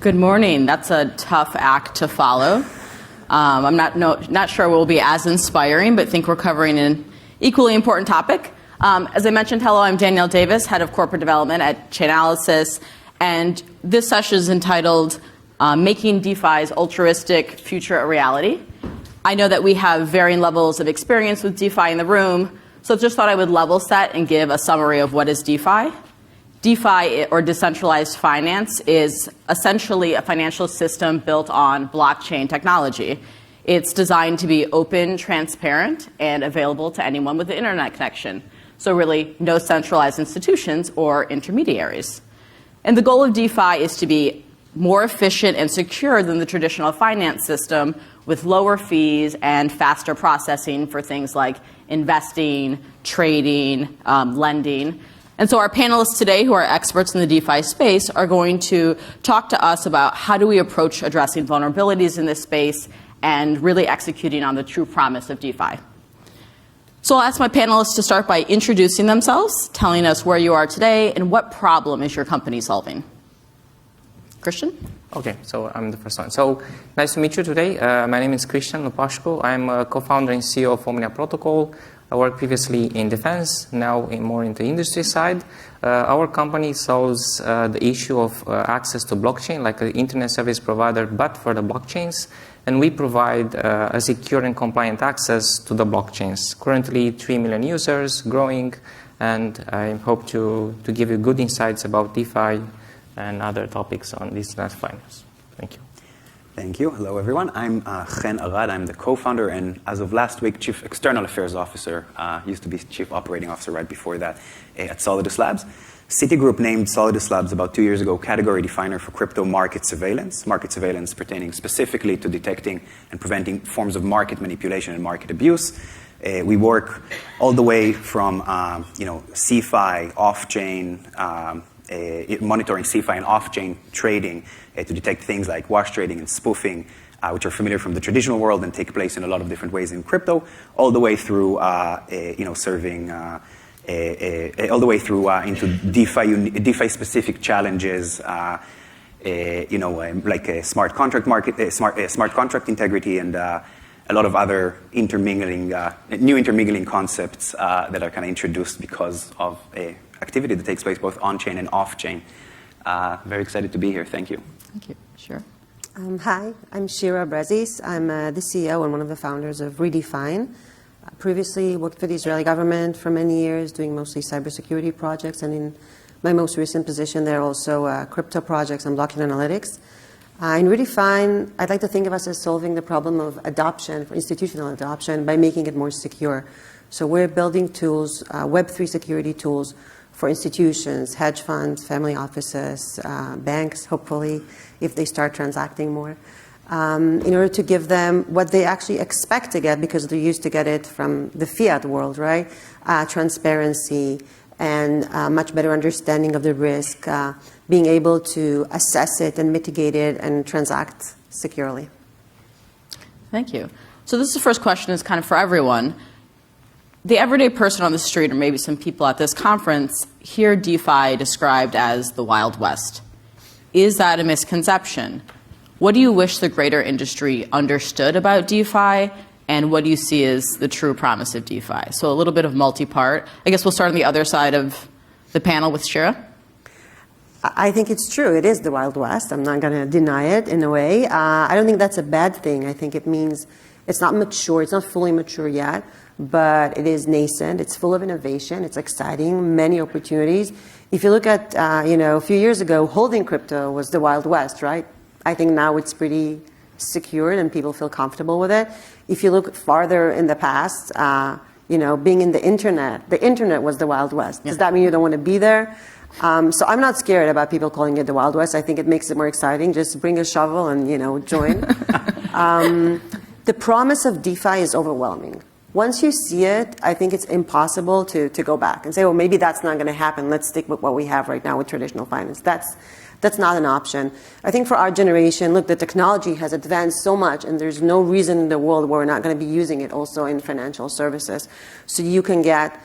Good morning. That's a tough act to follow. I'm not sure we'll be as inspiring, but think we're covering an equally important topic. As I mentioned, hello, I'm Danielle Davis, Head of Corporate Development at Chainalysis, and this session is entitled Making DeFi's Altruistic Future a Reality. I know that we have varying levels of experience with DeFi in the room, so just thought I would level set and give a summary of what is DeFi. DeFi, or decentralized finance, is essentially a financial system built on blockchain technology. It's designed to be open, transparent, and available to anyone with an internet connection. So really, no centralized institutions or intermediaries. And the goal of DeFi is to be more efficient and secure than the traditional finance system, with lower fees and faster processing for things like investing, trading, lending. And so our panelists today, who are experts in the DeFi space, are going to talk to us about how do we approach addressing vulnerabilities in this space and really executing on the true promise of DeFi. So I'll ask my panelists to start by introducing themselves, telling us where you are today and what problem is your company solving. Christian? Okay, so I'm the first one. So nice to meet you today. My name is Christian Lupashko. I'm a co-founder and CEO of Omnia Protocol. I worked previously in defense, now more into the industry side. Our company solves the issue of access to blockchain, like an internet service provider, but for the blockchains. And we provide a secure and compliant access to the blockchains. Currently, 3 million users, growing, and I hope to give you good insights about DeFi and other topics on decentralized finance. Thank you. Thank you. Hello, everyone. I'm Chen Arad. I'm the co-founder and, as of last week, Chief External Affairs Officer. Used to be Chief Operating Officer right before that at Solidus Labs. Citigroup named Solidus Labs about 2 years ago category definer for crypto market surveillance pertaining specifically to detecting and preventing forms of market manipulation and market abuse. We work all the way from CeFi, off-chain, monitoring CeFi and off-chain trading to detect things like wash trading and spoofing, which are familiar from the traditional world and take place in a lot of different ways in crypto, all the way through serving, all the way through into DeFi-specific challenges, like a smart contract market, smart contract integrity, and a lot of other new intermingling concepts that are kind of introduced because of activity that takes place both on-chain and off-chain. Very excited to be here. Thank you. Thank you. Sure. Hi, I'm Shira Brezis. I'm the CEO and one of the founders of Redefine. Previously worked for the Israeli government for many years, doing mostly cybersecurity projects, and in my most recent position there also crypto projects and blockchain analytics. In Redefine, I'd like to think of us as solving the problem of adoption, for institutional adoption, by making it more secure. So we're building tools, Web3 security tools, for institutions, hedge funds, family offices, banks, hopefully, if they start transacting more, in order to give them what they actually expect to get, because they're used to get it from the fiat world, right? Transparency and much better understanding of the risk, being able to assess it and mitigate it and transact securely. Thank you. So this is the first question, is kind of for everyone. The everyday person on the street, or maybe some people at this conference, hear DeFi described as the Wild West. Is that a misconception? What do you wish the greater industry understood about DeFi, and what do you see as the true promise of DeFi? So a little bit of multi-part. I guess we'll start on the other side of the panel with Shira. I think it's true. It is the Wild West. I'm not going to deny it in a way. I don't think that's a bad thing. I think it means it's not mature. It's not fully mature yet, but it is nascent. It's full of innovation. It's exciting, many opportunities. If you look at, a few years ago, holding crypto was the Wild West, right? I think now it's pretty secured and people feel comfortable with it. If you look farther in the past, being in the internet was the Wild West. Does that mean you don't want to be there? So I'm not scared about people calling it the Wild West. I think it makes it more exciting. Just bring a shovel and, join. The promise of DeFi is overwhelming. Once you see it, I think it's impossible to go back and say, well, maybe that's not going to happen. Let's stick with what we have right now with traditional finance. That's not an option. I think for our generation, look, the technology has advanced so much, and there's no reason in the world where we're not going to be using it also in financial services. So you can get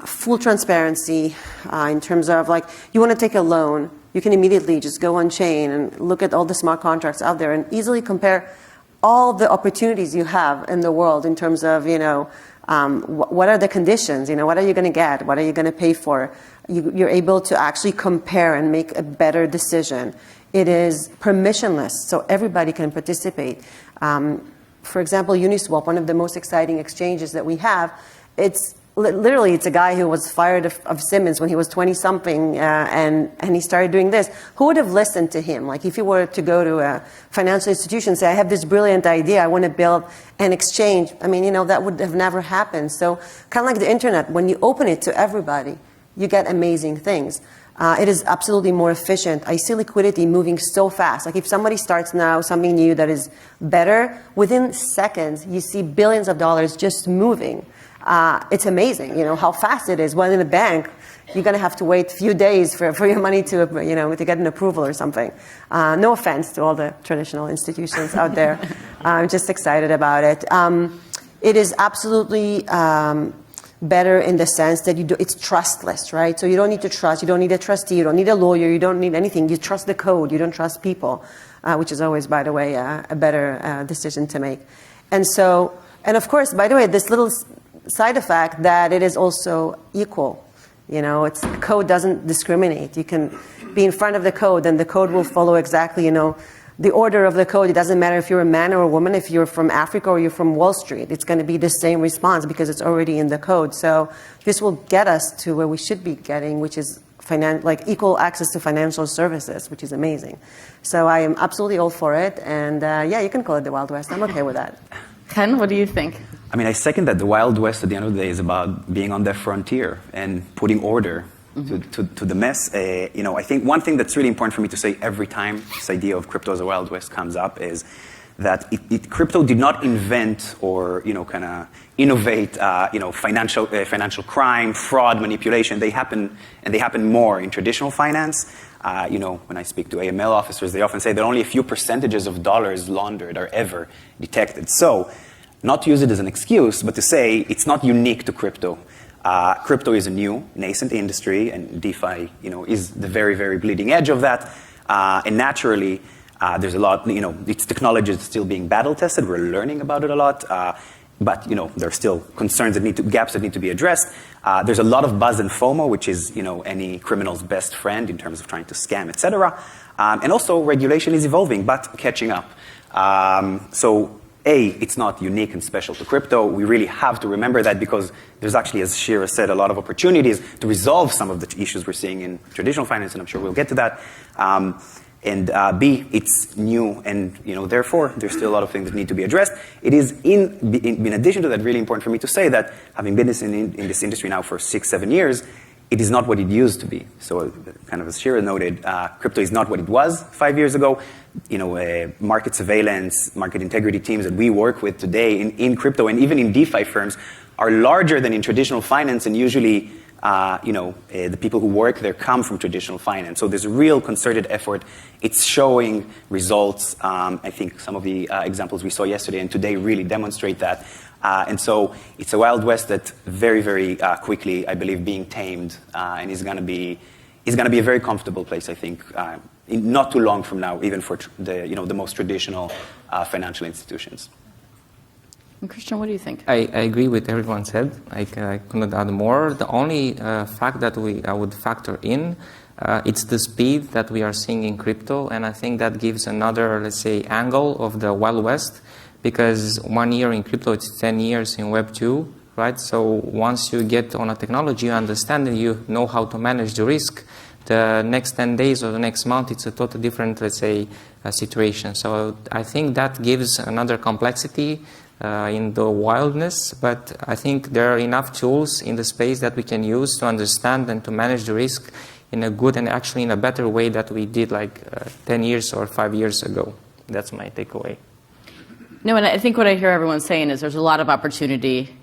full transparency in terms of, like, you want to take a loan. you can immediately just go on chain and look at all the smart contracts out there and easily compare all the opportunities you have in the world in terms of, what are the conditions, what are you going to get, what are you going to pay for. You're able to actually compare and make a better decision. It is permissionless, so everybody can participate. For example, Uniswap, one of the most exciting exchanges that we have, it's a guy who was fired of Siemens when he was 20-something, and he started doing this. Who would have listened to him? Like, if you were to go to a financial institution and say, I have this brilliant idea, I want to build an exchange, that would have never happened. So kind of like the internet, when you open it to everybody, you get amazing things. It is absolutely more efficient. I see liquidity moving so fast. Like, if somebody starts now something new that is better, within seconds, you see billions of dollars just moving. It's amazing, how fast it is. While in a bank, you're going to have to wait a few days for your money to get an approval or something. No offense to all the traditional institutions out there. I'm just excited about it. It is absolutely better in the sense that it's trustless, right? So you don't need to trust. You don't need a trustee. You don't need a lawyer. You don't need anything. You trust the code. You don't trust people, which is always, by the way, a better decision to make. And of course, by the way, this little side effect that it is also equal. Code doesn't discriminate. You can be in front of the code, and the code will follow exactly, the order of the code. It doesn't matter if you're a man or a woman, if you're from Africa or you're from Wall Street. It's going to be the same response because it's already in the code. So this will get us to where we should be getting, which is equal access to financial services, which is amazing. So I am absolutely all for it. And you can call it the Wild West. I'm okay with that. Ken, what do you think? I second that. The Wild West at the end of the day is about being on the frontier and putting order to the mess. I think one thing that's really important for me to say every time this idea of crypto as a Wild West comes up is that crypto did not invent or kind of innovate financial crime, fraud, manipulation. They happen more in traditional finance. When I speak to AML officers, they often say that only a few percentages of dollars laundered are ever detected. So, not to use it as an excuse, but to say it's not unique to crypto. Crypto is a new, nascent industry, and DeFi, is the very, very bleeding edge of that. And naturally, there's a lot, its technology is still being battle tested. We're learning about it a lot. But, there are still concerns gaps that need to be addressed. There's a lot of buzz and FOMO, which is, any criminal's best friend in terms of trying to scam, etc. And also, regulation is evolving, but catching up. It's not unique and special to crypto. We really have to remember that because there's actually, as Shira said, a lot of opportunities to resolve some of the issues we're seeing in traditional finance, and I'm sure we'll get to that. And B, it's new, and therefore there's still a lot of things that need to be addressed. It is in addition to that really important for me to say that having been in this industry now for 6-7 years, it is not what it used to be. So, kind of as Shira noted, crypto is not what it was 5 years ago. Market surveillance, market integrity teams that we work with today in crypto and even in DeFi firms are larger than in traditional finance, and usually, the people who work there come from traditional finance. So there's a real concerted effort. It's showing results. I think some of the examples we saw yesterday and today really demonstrate that. And so it's a Wild West that very, very quickly, I believe, being tamed, and is going to be a very comfortable place, I think, not too long from now, even for the most traditional financial institutions. And Christian, what do you think? I agree with everyone said. I couldn't add more. The only fact that I would factor in, it's the speed that we are seeing in crypto, and I think that gives another, let's say, angle of the Wild West, because 1 year in crypto, it's 10 years in Web 2, right? So once you get on a technology, you understand and you know how to manage the risk. The next 10 days or the next month, it's a totally different, let's say, situation. So I think that gives another complexity in the wildness, but I think there are enough tools in the space that we can use to understand and to manage the risk in a good and actually in a better way that we did 10 years or 5 years ago. That's my takeaway. No, and I think what I hear everyone saying is there's a lot of opportunity.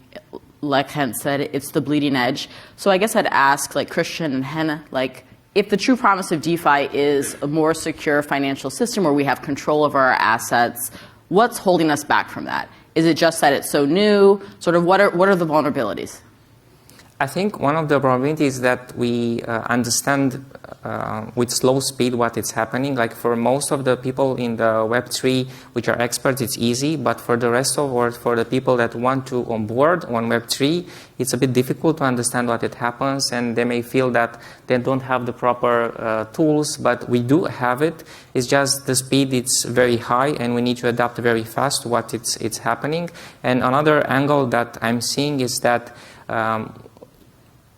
Like Hen said, it's the bleeding edge. So I guess I'd ask, Christian and Hen, if the true promise of DeFi is a more secure financial system where we have control of our assets, what's holding us back from that? Is it just that it's so new? Sort of what are the vulnerabilities? I think one of the probabilities is that we understand with slow speed what is happening. Like for most of the people in the Web3 which are experts, it's easy. But for the rest of or for the people that want to onboard on Web3, it's a bit difficult to understand what it happens, and they may feel that they don't have the proper tools. But we do have it. It's just the speed is very high, and we need to adapt very fast to what it's happening. And another angle that I'm seeing is that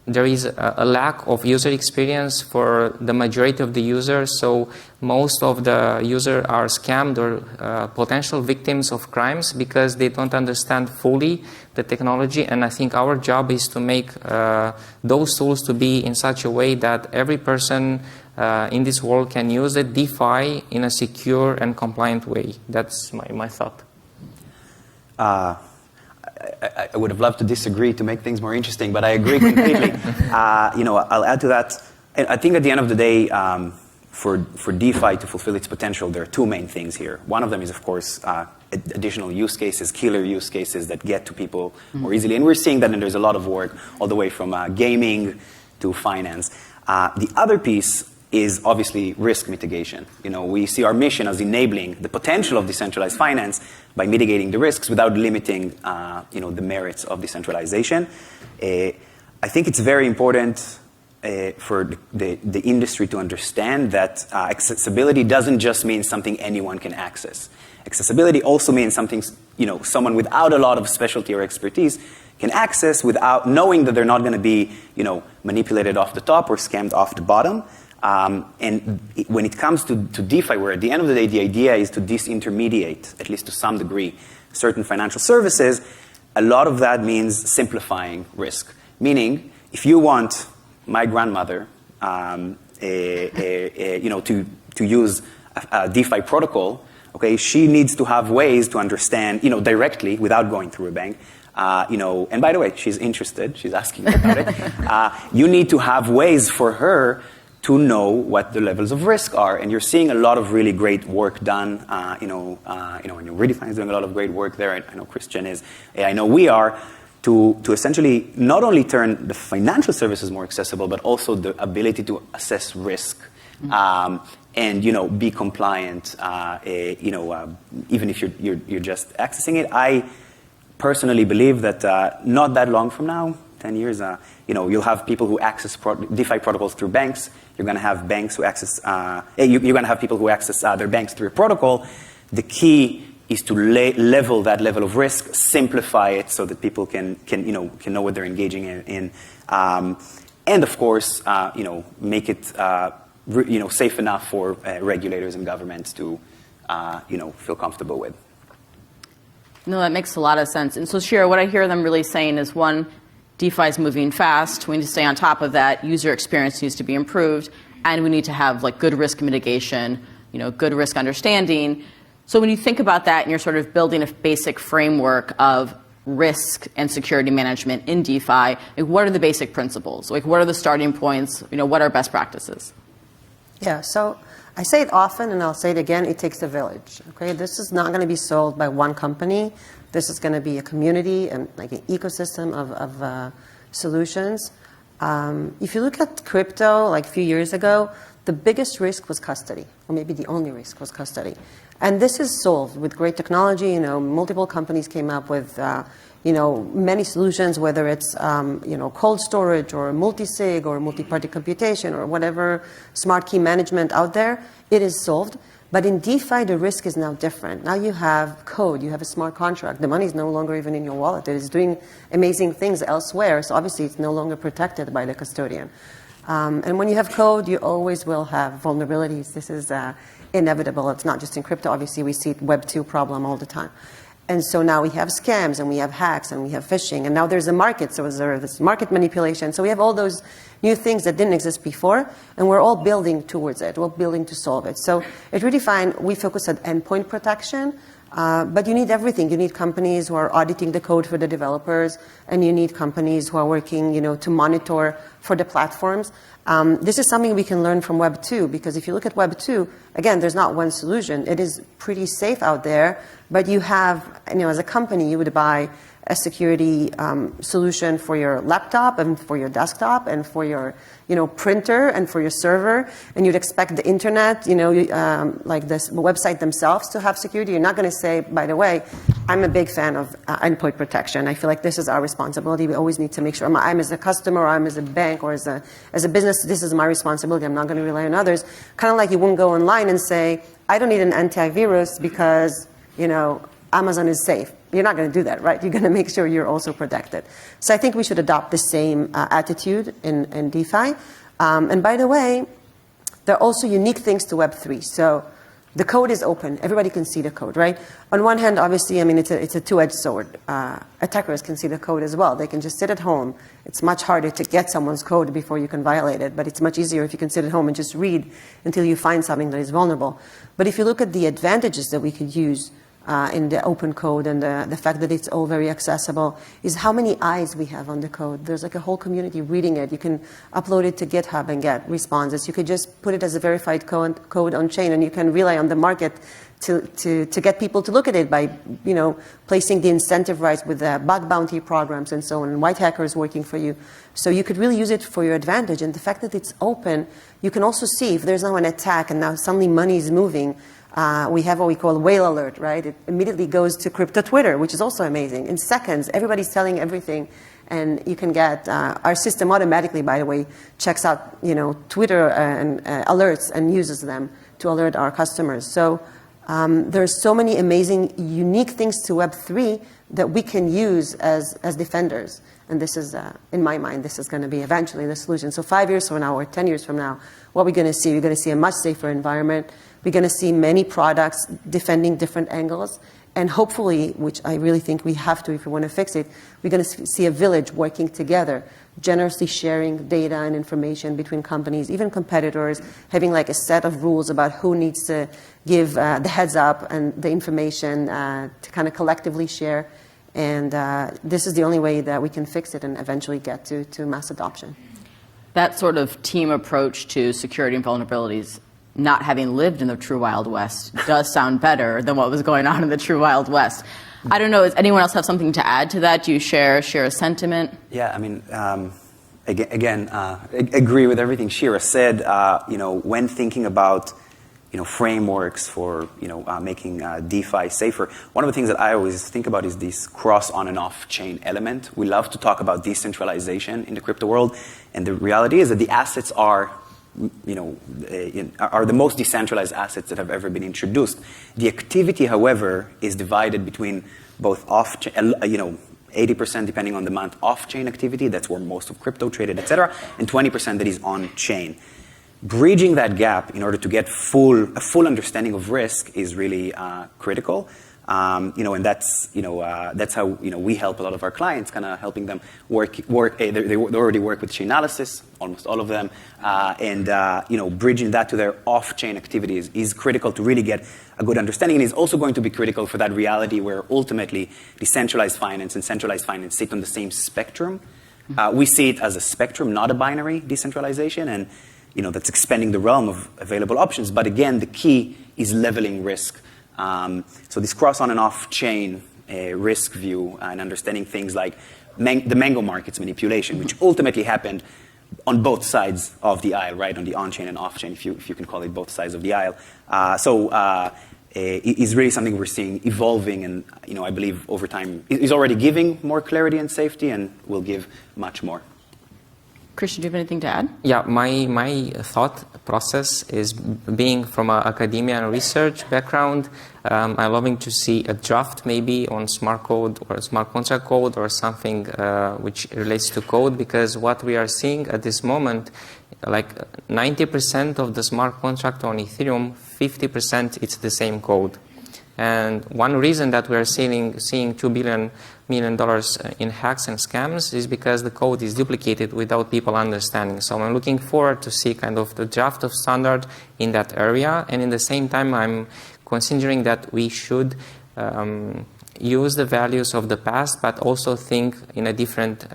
there is a lack of user experience for the majority of the users. So most of the users are scammed or potential victims of crimes because they don't understand fully the technology. And I think our job is to make those tools to be in such a way that every person in this world can use it, DeFi, in a secure and compliant way. That's my thought. I would have loved to disagree to make things more interesting, but I agree completely. I'll add to that. I think at the end of the day, for DeFi to fulfill its potential, there are two main things here. One of them is, of course, additional use cases, killer use cases that get to people more easily. And we're seeing that, and there's a lot of work all the way from gaming to finance. The other piece is obviously risk mitigation. We see our mission as enabling the potential of decentralized finance by mitigating the risks without limiting, the merits of decentralization. I think it's very important for the industry to understand that accessibility doesn't just mean something anyone can access. Accessibility also means something, someone without a lot of specialty or expertise can access without knowing that they're not going to be, manipulated off the top or scammed off the bottom. And when it comes to DeFi, where at the end of the day, the idea is to disintermediate, at least to some degree, certain financial services, a lot of that means simplifying risk. Meaning, if you want my grandmother, to use a DeFi protocol, okay, she needs to have ways to understand, directly without going through a bank. And by the way, she's interested. She's asking about it. You need to have ways for her to know what the levels of risk are. And you're seeing a lot of really great work done. And Redefine is doing a lot of great work there. I know Christian is. I know we are. To essentially not only turn the financial services more accessible, but also the ability to assess risk. And be compliant. Even if you're just accessing it. I personally believe that not that long from now, 10 years, you'll have people who access DeFi protocols through banks. You're going to have banks who access. You're going to have people who access their banks through a protocol. The key is to level that level of risk, simplify it so that people can know what they're engaging in, and of course, make it safe enough for regulators and governments to feel comfortable with. No, that makes a lot of sense. And so, Shira, what I hear them really saying is, one, DeFi is moving fast. We need to stay on top of that. User experience needs to be improved, and we need to have good risk mitigation, good risk understanding. So when you think about that and you're sort of building a basic framework of risk and security management in DeFi, what are the basic principles? What are the starting points? What are best practices? Yeah, so I say it often and I'll say it again, it takes a village. Okay, this is not going to be solved by one company. This is going to be a community and an ecosystem of solutions. If you look at crypto, a few years ago, the biggest risk was custody, or maybe the only risk was custody. And this is solved with great technology. Multiple companies came up with, many solutions, whether it's, cold storage or multi-sig or multi-party computation or whatever smart key management out there. It is solved. But in DeFi, the risk is now different. Now you have code, you have a smart contract. The money is no longer even in your wallet. It is doing amazing things elsewhere. So obviously, it's no longer protected by the custodian. And when you have code, you always will have vulnerabilities. This is inevitable. It's not just in crypto. Obviously, we see Web 2 problem all the time. And so now we have scams, and we have hacks, and we have phishing. And now there's a market. So there's this market manipulation. So we have all those new things that didn't exist before, and we're all building towards it. We're building to solve it. So at Redefine, we focus on endpoint protection. But you need everything. You need companies who are auditing the code for the developers, and you need companies who are working, to monitor for the platforms. This is something we can learn from Web 2, because if you look at Web 2, again, there's not one solution. It is pretty safe out there, but you have, as a company, you would buy a security solution for your laptop and for your desktop and for your printer and for your server, and you'd expect the internet, like this website themselves to have security. You're not going to say, by the way, I'm a big fan of endpoint protection. I feel like this is our responsibility. We always need to make sure I'm as a customer, or I'm as a bank, or as a business, this is my responsibility. I'm not going to rely on others. Kind of like you wouldn't go online and say, I don't need an antivirus because, Amazon is safe. You're not going to do that, right? You're going to make sure you're also protected. So I think we should adopt the same attitude in DeFi. And by the way, there are also unique things to Web3. So the code is open. Everybody can see the code, right? On one hand, obviously, it's a two-edged sword. Attackers can see the code as well. They can just sit at home. It's much harder to get someone's code before you can violate it, but it's much easier if you can sit at home and just read until you find something that is vulnerable. But if you look at the advantages that we could use in the open code and the fact that it's all very accessible, is how many eyes we have on the code. There's like a whole community reading it. You can upload it to GitHub and get responses. You could just put it as a verified code on chain, and you can rely on the market to get people to look at it by placing the incentive rights with bug bounty programs and so on, and white hackers working for you. So you could really use it for your advantage. And the fact that it's open, you can also see if there's now an attack and now suddenly money is moving. We have what we call whale alert, right? It immediately goes to crypto Twitter, which is also amazing. In seconds, everybody's telling everything, and you can get our system automatically, by the way, checks out Twitter and alerts and uses them to alert our customers. So there's so many amazing, unique things to Web3 that we can use as defenders. And this is, in my mind, this is going to be eventually the solution. So 5 years from now or 10 years from now, what we're going to see, we're going to see a much safer environment. We're going to see many products defending different angles. And hopefully, which I really think we have to if we want to fix it, we're going to see a village working together, generously sharing data and information between companies, even competitors, having like a set of rules about who needs to give the heads up and the information to kind of collectively share. And this is the only way that we can fix it and eventually get to mass adoption. That sort of team approach to security and vulnerabilities, not having lived in the true Wild West, does sound better than what was going on in the true Wild West. I don't know, does anyone else have something to add to that? Do you share a sentiment? Yeah, agree with everything Shira said. When thinking about frameworks for making DeFi safer, one of the things that I always think about is this cross on and off chain element. We love to talk about decentralization in the crypto world, and the reality is that the assets are the most decentralized assets that have ever been introduced. The activity, however, is divided between both off-chain, 80% depending on the month off-chain activity, that's where most of crypto traded, etc., and 20% that is on-chain. Bridging that gap in order to get a full understanding of risk is really critical. And that's how we help a lot of our clients, kind of helping them work. They already work with Chainalysis, almost all of them, and bridging that to their off-chain activities is critical to really get a good understanding. And is also going to be critical for that reality where ultimately decentralized finance and centralized finance sit on the same spectrum. We see it as a spectrum, not a binary decentralization, and that's expanding the realm of available options. But again, the key is leveling risk. So this cross on and off chain risk view and understanding things like the mango markets manipulation, which ultimately happened on both sides of the aisle, right? On the on-chain and off-chain, if you can call it both sides of the aisle. Is really something we're seeing evolving, and I believe over time is already giving more clarity and safety, and will give much more. Christian, do you have anything to add? Yeah, my thought process is being from an academia and research background. I'm loving to see a draft maybe on smart code or smart contract code or something which relates to code, because what we are seeing at this moment, like 90% of the smart contract on Ethereum, 50% it's the same code. And one reason that we are seeing $2 billion in hacks and scams is because the code is duplicated without people understanding. So I'm looking forward to see kind of the draft of standard in that area. And in the same time, I'm considering that we should use the values of the past, but also think in a different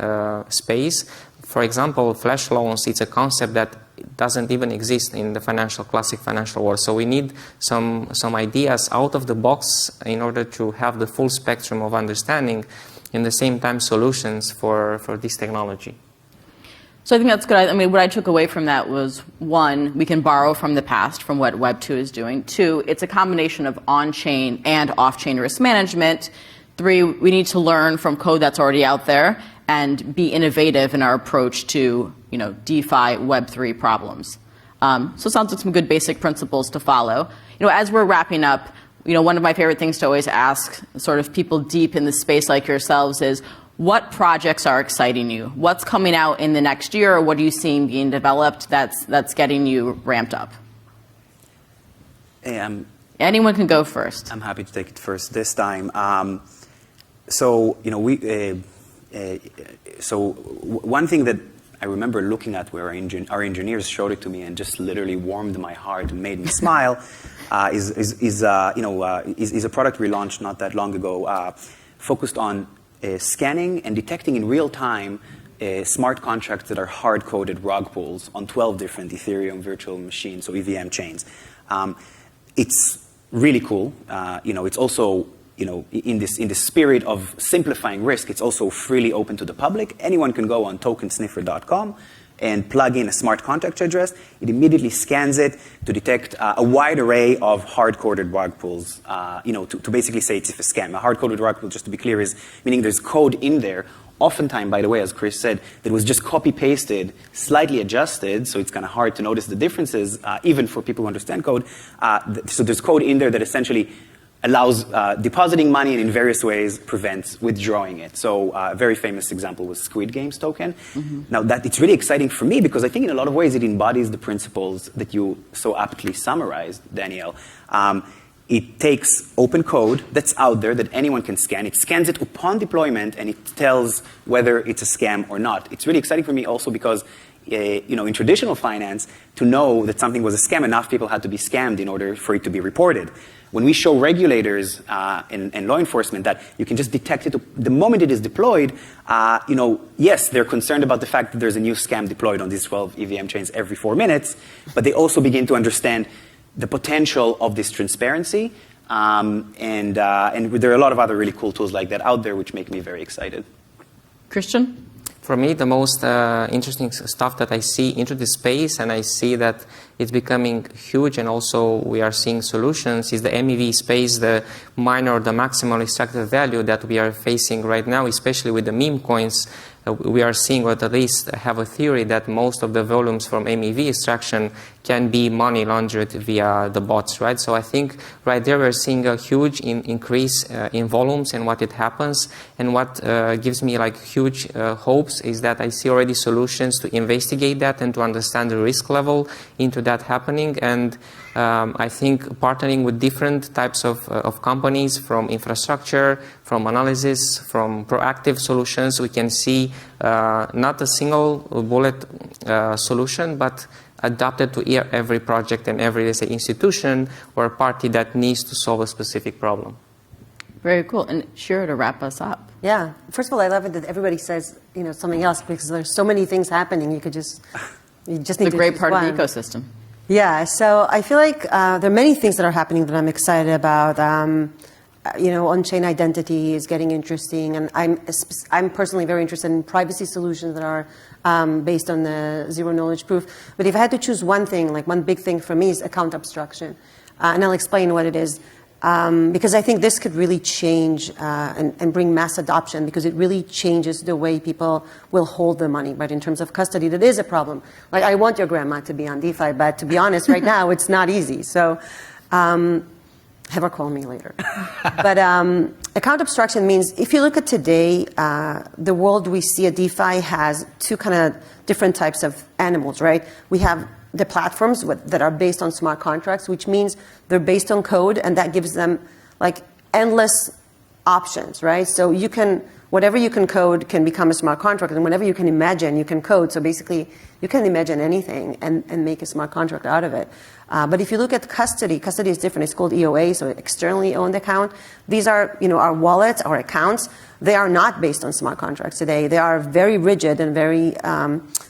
space. For example, flash loans, it's a concept that doesn't even exist in the classic financial world. So we need some ideas out of the box in order to have the full spectrum of understanding, and at the same time solutions for this technology. So I think that's good. I mean, what I took away from that was, one, we can borrow from the past, from what Web 2 is doing. Two, it's a combination of on-chain and off-chain risk management. Three, we need to learn from code that's already out there and be innovative in our approach to, DeFi Web 3 problems. So it sounds like some good basic principles to follow. As we're wrapping up, one of my favorite things to always ask sort of people deep in the space like yourselves is, what projects are exciting you? What's coming out in the next year, or what are you seeing being developed that's getting you ramped up? Anyone can go first. I'm happy to take it first this time. One thing that I remember looking at where our engineers showed it to me and just literally warmed my heart and made me smile is a product we launched not that long ago, focused on scanning and detecting in real time smart contracts that are hard-coded rug pulls on 12 different Ethereum virtual machines, so EVM chains. It's really cool. It's also, in the spirit of simplifying risk, it's also freely open to the public. Anyone can go on tokensniffer.com and plug in a smart contract address. It immediately scans it to detect a wide array of hard-coded rug pulls, to basically say it's a scam. A hard-coded rug pull, just to be clear, is meaning there's code in there, oftentimes, by the way, as Chris said, that was just copy-pasted, slightly adjusted, so it's kind of hard to notice the differences, even for people who understand code. So there's code in there that essentially allows depositing money and in various ways prevents withdrawing it. So a very famous example was Squid Game's token. Mm-hmm. Now it's really exciting for me because I think in a lot of ways it embodies the principles that you so aptly summarized, Danielle. It takes open code that's out there that anyone can scan. It scans it upon deployment and it tells whether it's a scam or not. It's really exciting for me also because in traditional finance, to know that something was a scam, enough people had to be scammed in order for it to be reported. When we show regulators and law enforcement that you can just detect it the moment it is deployed, yes, they're concerned about the fact that there's a new scam deployed on these 12 EVM chains every 4 minutes, but they also begin to understand the potential of this transparency. And there are a lot of other really cool tools like that out there, which make me very excited. Christian? For me, the most interesting stuff that I see into the space, and I see that it's becoming huge, and also we are seeing solutions, is the MEV space, the minor, the maximal extracted value that we are facing right now, especially with the meme coins. We are seeing, or at least have a theory, that most of the volumes from MEV extraction can be money laundered via the bots, right? So I think right there we're seeing a huge increase in volumes and what it happens. And what gives me like huge hopes is that I see already solutions to investigate that and to understand the risk level into that happening. And I think partnering with different types of companies, from infrastructure, from analysis, from proactive solutions, we can see not a single bullet solution, but adapted to every project and every, let's say, institution or party that needs to solve a specific problem. Very cool. And Shira, to wrap us up. Yeah. First of all, I love it that everybody says, something else, because there's so many things happening. You just need it's a to great part one. of the ecosystem. Yeah. So I feel like there are many things that are happening that I'm excited about. On-chain identity is getting interesting, and I'm personally very interested in privacy solutions that are based on the zero-knowledge proof. But if I had to choose one thing, like one big thing for me, is account abstraction. And I'll explain what it is. Because I think this could really change and bring mass adoption, because it really changes the way people will hold their money. But in terms of custody, that is a problem. Like, I want your grandma to be on DeFi, but to be honest, right now, it's not easy. So have her call me later. But account abstraction means, if you look at today, the world we see at DeFi has two kind of different types of animals, right? We have the platforms that are based on smart contracts, which means they're based on code, and that gives them like endless options, right? So you can whatever you can code can become a smart contract, and whatever you can imagine, you can code. So basically, you can imagine anything and make a smart contract out of it. But if you look at custody is different. It's called EOA, so externally owned account. These are, our wallets, our accounts. They are not based on smart contracts today. They are very rigid and very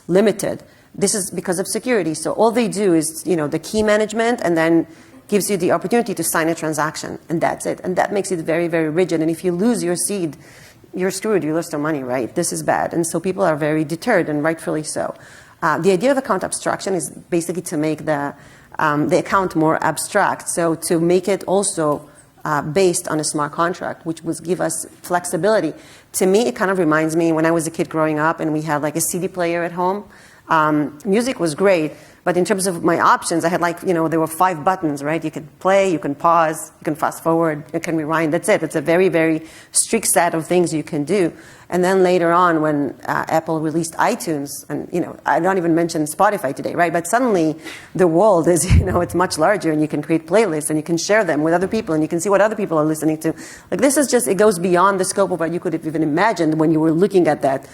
limited. This is because of security. So all they do is, the key management, and then gives you the opportunity to sign a transaction, and that's it. And that makes it very, very rigid. And if you lose your seed, you're screwed. You lost your money, right? This is bad. And so people are very deterred, and rightfully so. The idea of account abstraction is basically to make the account more abstract. So to make it also based on a smart contract, which would give us flexibility. To me, it kind of reminds me when I was a kid growing up and we had like a CD player at home. Music was great, but in terms of my options, I had there were 5 buttons, right? You could play, you can pause, you can fast forward, you can rewind. That's it. It's a very, very strict set of things you can do. And then later on, when Apple released iTunes, and I don't even mention Spotify today, right? But suddenly, the world is, it's much larger, and you can create playlists, and you can share them with other people, and you can see what other people are listening to. This is just, it goes beyond the scope of what you could have even imagined when you were looking at that,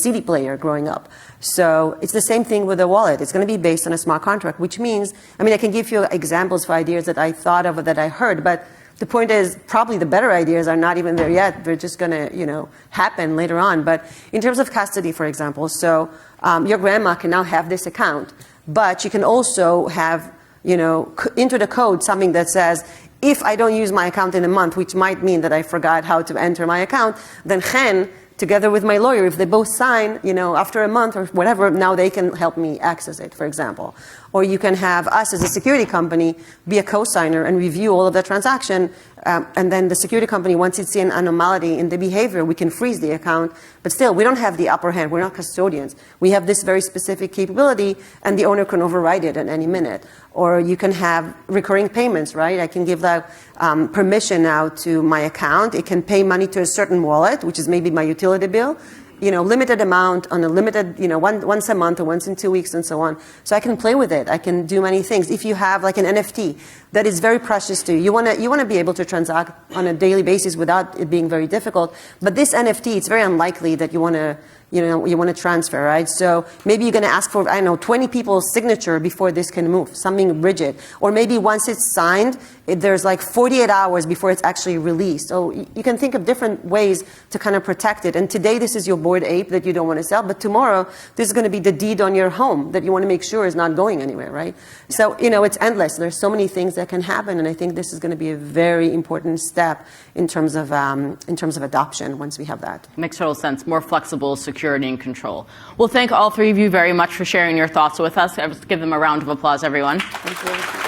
CD player growing up. So it's the same thing with a wallet. It's going to be based on a smart contract, which means, I can give you examples for ideas that I thought of or that I heard, but the point is, probably the better ideas are not even there yet. They're just going to, happen later on. But in terms of custody, for example, so your grandma can now have this account, but you can also have, into the code something that says, if I don't use my account in a month, which might mean that I forgot how to enter my account, then Chen, together with my lawyer, if they both sign, after a month or whatever, now they can help me access it, for example. Or you can have us as a security company be a co-signer and review all of the transaction. And then the security company, once it's an anomaly in the behavior, we can freeze the account. But still, we don't have the upper hand. We're not custodians. We have this very specific capability, and the owner can override it at any minute. Or you can have recurring payments, right? I can give that permission now to my account. It can pay money to a certain wallet, which is maybe my utility bill. Limited amount on a limited, once a month or once in 2 weeks and so on. So I can play with it. I can do many things. If you have like an NFT that is very precious to you, you want to be able to transact on a daily basis without it being very difficult. But this NFT, it's very unlikely that you want to transfer, right? So maybe you're going to ask for, 20 people's signature before this can move, something rigid. Or maybe once it's signed, there's like 48 hours before it's actually released. So you can think of different ways to kind of protect it. And today, this is your Bored Ape that you don't want to sell. But tomorrow, this is going to be the deed on your home that you want to make sure is not going anywhere, right? Yeah. So, it's endless. There's so many things that can happen. And I think this is going to be a very important step in terms of adoption once we have that. Makes total sense. More flexible, security, and control. Well, thank all 3 of you very much for sharing your thoughts with us. Let's give them a round of applause, everyone. Thank you.